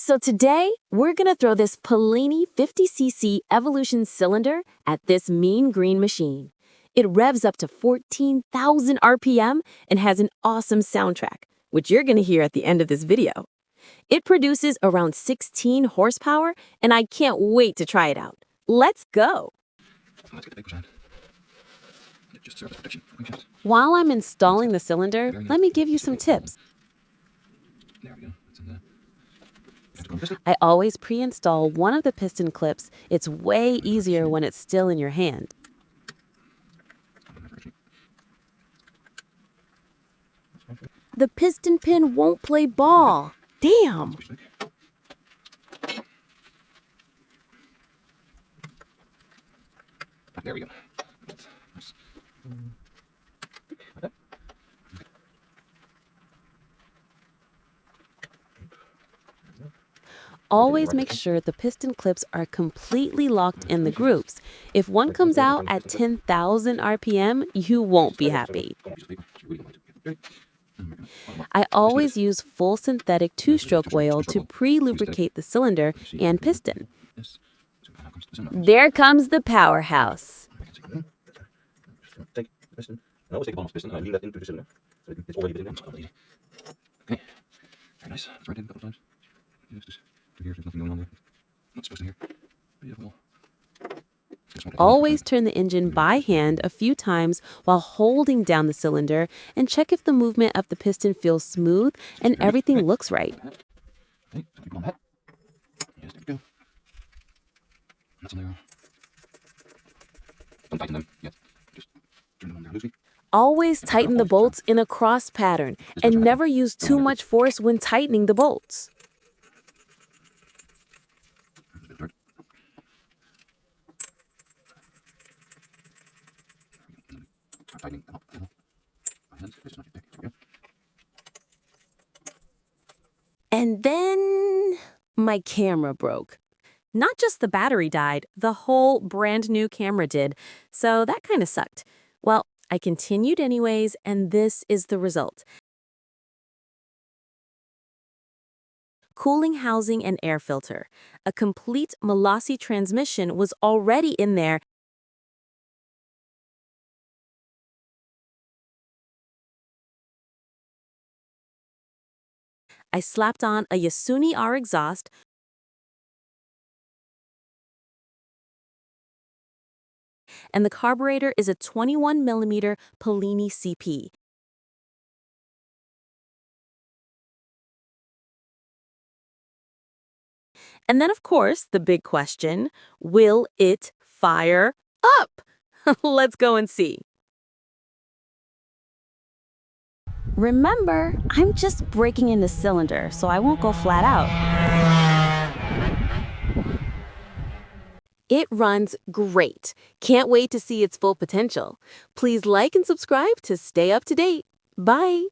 So today, we're gonna throw this Polini 50cc Evolution cylinder at this mean green machine. It revs up to 14,000 RPM and has an awesome soundtrack, which you're gonna hear at the end of this video. It produces around 16 horsepower, and I can't wait to try it out. Let's go! Let's get the big push on. Just surface protection. While I'm installing the cylinder, let me give you some tips. There we go. That's in there. I always pre-install one of the piston clips. It's way easier when it's still in your hand. The piston pin won't play ball. Damn! There we go. Always make sure the piston clips are completely locked in the grooves. If one comes out at 10,000 RPM, you won't be happy. I always use full synthetic two-stroke oil to pre-lubricate the cylinder and piston. There comes the powerhouse. Take the piston. I always take a bottom piston and I lean that into the cylinder. So it's already fitted in. Okay. Very nice. It's right in a couple times. Just to here, there's nothing going on there. Not supposed to hear. Beautiful. Always turn the engine by hand a few times while holding down the cylinder and check if the movement of the piston feels smooth and everything looks right. Okay, so we go on that. Yes, there we go. That's on there. Don't tighten them yet. Just turn them on there loosely. Always tighten the bolts in a cross pattern and never use too much force when tightening the bolts. Tightening them up. My hands, this is not too thick. There we go. And then my camera broke. Not just the battery died, the whole brand new camera did, so that kind of sucked. Well, I continued anyways, and this is the result. Cooling housing and air filter. A complete Molossi transmission was already in there. I slapped on a Yasuni R exhaust, and the carburetor is a 21mm Polini CP. And then, of course, the big question, will it fire up? Let's go and see. Remember, I'm just breaking in the cylinder, so I won't go flat out. It runs great. Can't wait to see its full potential. Please like and subscribe to stay up to date. Bye.